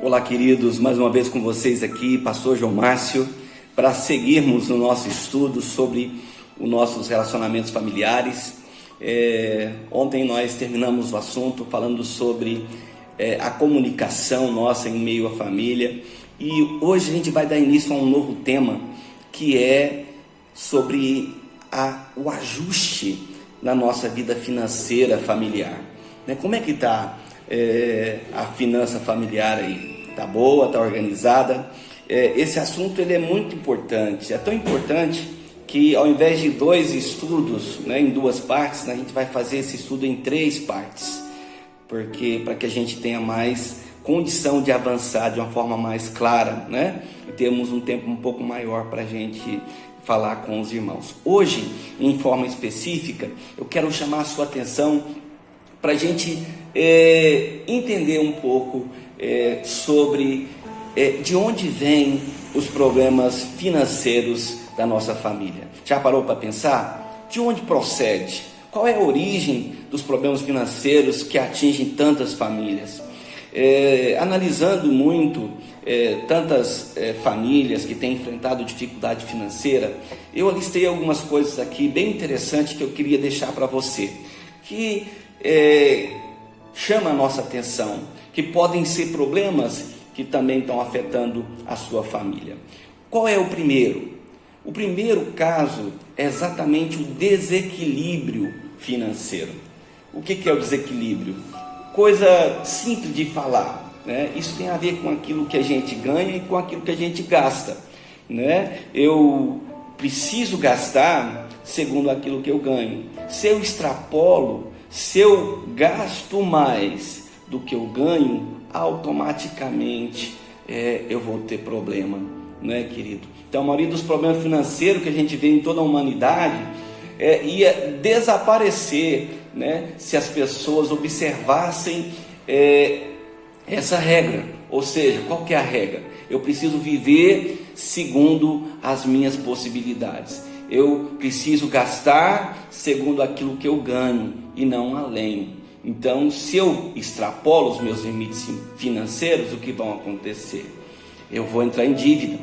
Olá, queridos, mais uma vez com vocês aqui, Pastor João Márcio, para seguirmos no nosso estudo sobre os nossos relacionamentos familiares. Ontem nós terminamos o assunto falando sobre a comunicação nossa em meio à família, e hoje a gente vai dar início a um novo tema, que é sobre o ajuste na nossa vida financeira familiar. Como é que está a finança familiar aí? Está boa, está organizada? Esse assunto ele é muito importante, é tão importante que ao invés de 2 estudos, em 2 partes, a gente vai fazer esse estudo em 3 partes, porque para que a gente tenha mais condição de avançar de uma forma mais clara, e temos um tempo um pouco maior para a gente falar com os irmãos. Hoje, em forma específica, eu quero chamar a sua atenção para a gente entender um pouco sobre de onde vêm os problemas financeiros da nossa família. Já parou para pensar? De onde procede? Qual é a origem dos problemas financeiros que atingem tantas famílias? Analisando muito tantas famílias que têm enfrentado dificuldade financeira, eu listei algumas coisas aqui bem interessantes que eu queria deixar para você, que chama a nossa atenção, que podem ser problemas que também estão afetando a sua família. Qual é o primeiro? O primeiro caso é exatamente o desequilíbrio financeiro. O que é o desequilíbrio? Coisa simples de falar, Isso tem a ver com aquilo que a gente ganha e com aquilo que a gente gasta, Eu preciso gastar segundo aquilo que eu ganho. Se eu extrapolo, se eu gasto mais do que eu ganho, automaticamente eu vou ter problema, querido? Então, a maioria dos problemas financeiros que a gente vê em toda a humanidade ia desaparecer, se as pessoas observassem essa regra. Ou seja, qual que é a regra? Eu preciso viver segundo as minhas possibilidades. Eu preciso gastar segundo aquilo que eu ganho e não além. Então, se eu extrapolo os meus limites financeiros, o que vai acontecer? Eu vou entrar em dívida,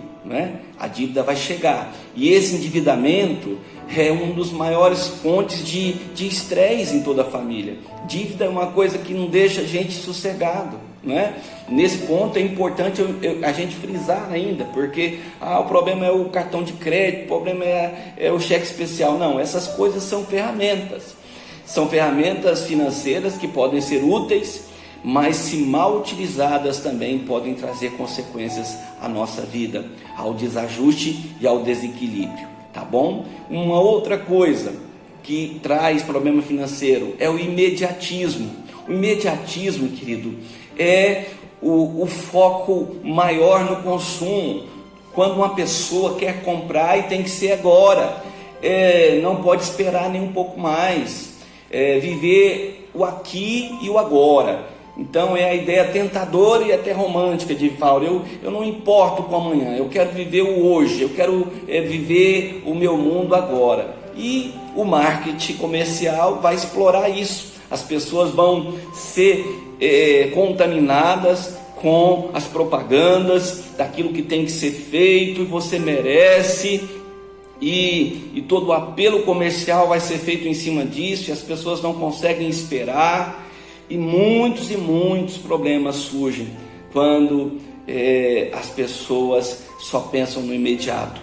A dívida vai chegar. E esse endividamento é uma das maiores fontes de estresse em toda a família. Dívida é uma coisa que não deixa a gente sossegado, Nesse ponto é importante a gente frisar ainda, porque o problema é o cartão de crédito, o problema é o cheque especial. Não, essas coisas são ferramentas. São ferramentas financeiras que podem ser úteis, mas se mal utilizadas também podem trazer consequências à nossa vida, ao desajuste e ao desequilíbrio, tá bom? Uma outra coisa que traz problema financeiro é o imediatismo. O imediatismo, querido, é o foco maior no consumo. Quando uma pessoa quer comprar e tem que ser agora, não pode esperar nem um pouco mais. Viver o aqui e o agora. Então é a ideia tentadora e até romântica de falar, eu não importo com amanhã, eu quero viver o hoje, eu quero viver o meu mundo agora. E o marketing comercial vai explorar isso. As pessoas vão ser contaminadas com as propagandas daquilo que tem que ser feito e você merece. E todo o apelo comercial vai ser feito em cima disso, e as pessoas não conseguem esperar, e muitos problemas surgem quando as pessoas só pensam no imediato,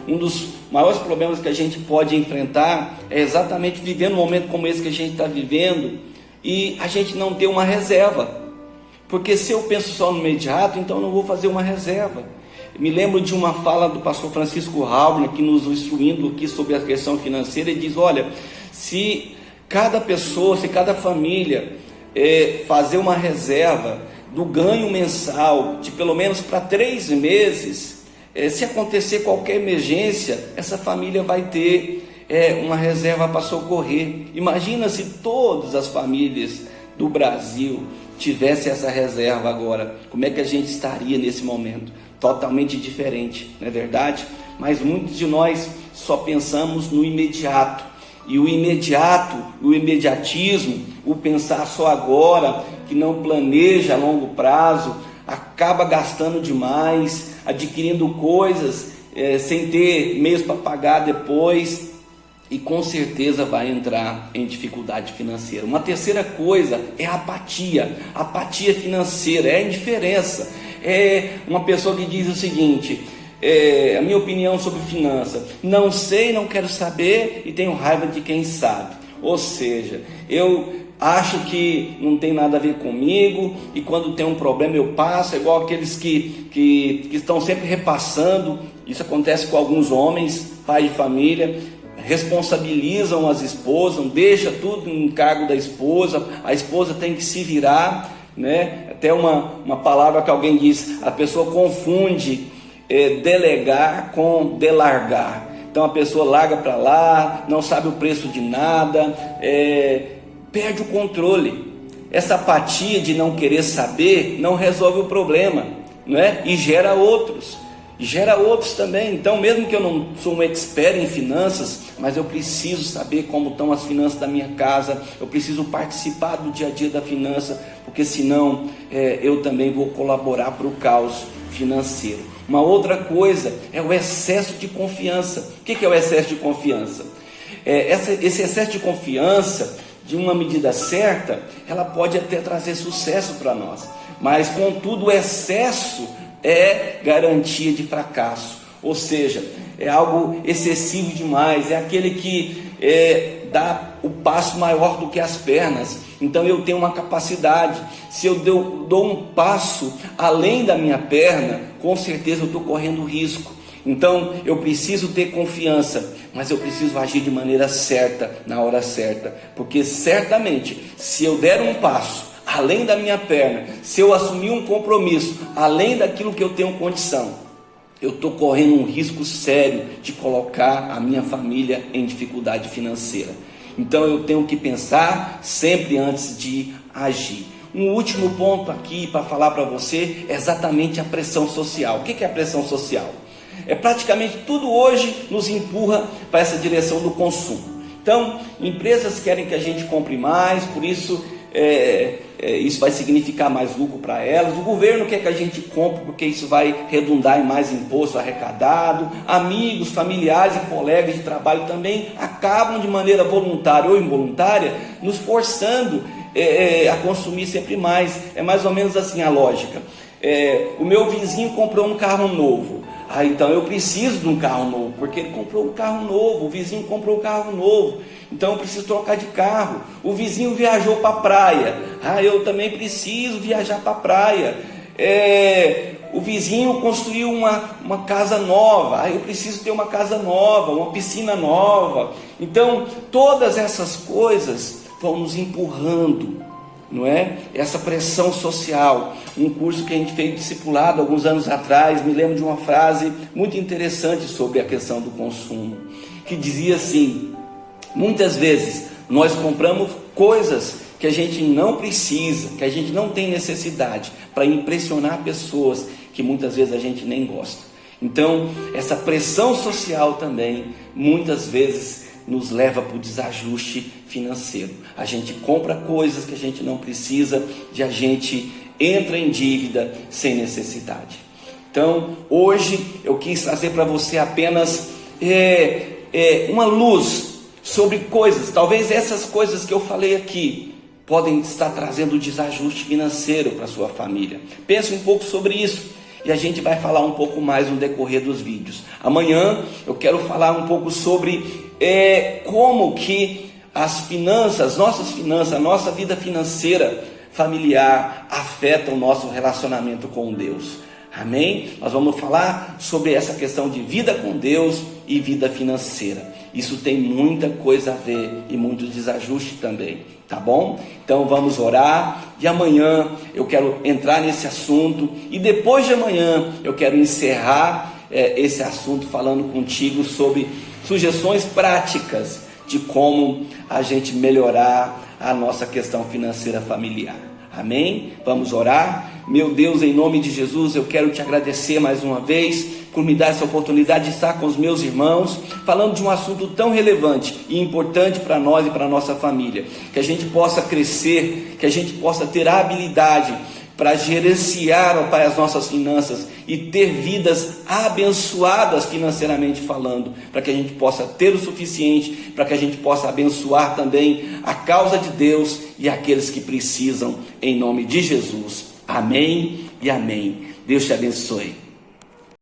Um dos maiores problemas que a gente pode enfrentar é exatamente viver num momento como esse que a gente está vivendo e a gente não ter uma reserva, porque se eu penso só no imediato, então eu não vou fazer uma reserva. Me lembro de uma fala do pastor Francisco Raubner, que nos instruindo aqui sobre a questão financeira, ele diz, olha, se cada pessoa, se cada família fazer uma reserva do ganho mensal de pelo menos para 3 meses, se acontecer qualquer emergência, essa família vai ter uma reserva para socorrer. Imagina se todas as famílias do Brasil tivessem essa reserva agora, como é que a gente estaria nesse momento? Totalmente diferente, não é verdade? Mas muitos de nós só pensamos no imediato, e o imediato, o imediatismo, o pensar só agora, que não planeja a longo prazo, acaba gastando demais, adquirindo coisas sem ter meios para pagar depois, e com certeza vai entrar em dificuldade financeira. Uma terceira coisa é a apatia financeira, é a indiferença. É uma pessoa que diz o seguinte: a minha opinião sobre finanças, não sei, não quero saber e tenho raiva de quem sabe. Ou seja, eu acho que não tem nada a ver comigo, e quando tem um problema eu passo, é igual aqueles que estão sempre repassando. Isso acontece com alguns homens, pais de família, responsabilizam as esposas, deixa tudo no encargo da esposa, a esposa tem que se virar, né? Até uma palavra que alguém diz, a pessoa confunde delegar com delargar. Então a pessoa larga para lá, não sabe o preço de nada, perde o controle. Essa apatia de não querer saber não resolve o problema, não é? E gera outros também. Então, mesmo que eu não sou um expert em finanças, mas eu preciso saber como estão as finanças da minha casa, eu preciso participar do dia a dia da finança, porque senão eu também vou colaborar para o caos financeiro. Uma outra coisa é o excesso de confiança. O que é o excesso de confiança? Esse excesso de confiança, de uma medida certa, ela pode até trazer sucesso para nós, mas contudo o excesso é garantia de fracasso. Ou seja, é algo excessivo demais, é aquele que dá o passo maior do que as pernas. Então eu tenho uma capacidade, se eu dou um passo além da minha perna, com certeza eu estou correndo risco. Então eu preciso ter confiança, mas eu preciso agir de maneira certa, na hora certa, porque certamente se eu der um passo além da minha perna, se eu assumir um compromisso além daquilo que eu tenho condição, eu estou correndo um risco sério de colocar a minha família em dificuldade financeira. Então eu tenho que pensar sempre antes de agir. Um último ponto aqui para falar para você é exatamente a pressão social. O que é a pressão social? Praticamente tudo hoje nos empurra para essa direção do consumo. Então, empresas querem que a gente compre mais, por isso isso vai significar mais lucro para elas. O governo quer que a gente compre, porque isso vai redundar em mais imposto arrecadado. Amigos, familiares e colegas de trabalho também acabam de maneira voluntária ou involuntária nos forçando a consumir sempre mais. É mais ou menos assim a lógica. O meu vizinho comprou um carro novo, então eu preciso de um carro novo, porque ele comprou um carro novo. O vizinho comprou um carro novo, então eu preciso trocar de carro. O vizinho viajou para a praia, eu também preciso viajar para a praia. O vizinho construiu uma casa nova, eu preciso ter uma casa nova, uma piscina nova. Então todas essas coisas vão nos empurrando, não é? Essa pressão social. Um curso que a gente fez discipulado alguns anos atrás, me lembro de uma frase muito interessante sobre a questão do consumo, que dizia assim: muitas vezes nós compramos coisas que a gente não precisa, que a gente não tem necessidade, para impressionar pessoas que muitas vezes a gente nem gosta. Então essa pressão social também muitas vezes nos leva para o desajuste financeiro. A gente compra coisas que a gente não precisa, e a gente entra em dívida sem necessidade. Então hoje eu quis trazer para você apenas uma luz sobre coisas. Talvez essas coisas que eu falei aqui podem estar trazendo desajuste financeiro para a sua família. Pense um pouco sobre isso, e a gente vai falar um pouco mais no decorrer dos vídeos. Amanhã eu quero falar um pouco sobre como que as finanças, nossas finanças, a nossa vida financeira familiar afeta o nosso relacionamento com Deus. Amém? Nós vamos falar sobre essa questão de vida com Deus e vida financeira. Isso tem muita coisa a ver e muito desajuste também, tá bom? Então vamos orar, e amanhã eu quero entrar nesse assunto, e depois de amanhã eu quero encerrar esse assunto falando contigo sobre sugestões práticas de como a gente melhorar a nossa questão financeira familiar. Amém? Vamos orar. Meu Deus, em nome de Jesus, eu quero te agradecer mais uma vez por me dar essa oportunidade de estar com os meus irmãos, falando de um assunto tão relevante e importante para nós e para a nossa família. Que a gente possa crescer, que a gente possa ter a habilidade para gerenciar, ó Pai, as nossas finanças e ter vidas abençoadas financeiramente falando, para que a gente possa ter o suficiente, para que a gente possa abençoar também a causa de Deus e aqueles que precisam, em nome de Jesus. Amém e amém. Deus te abençoe.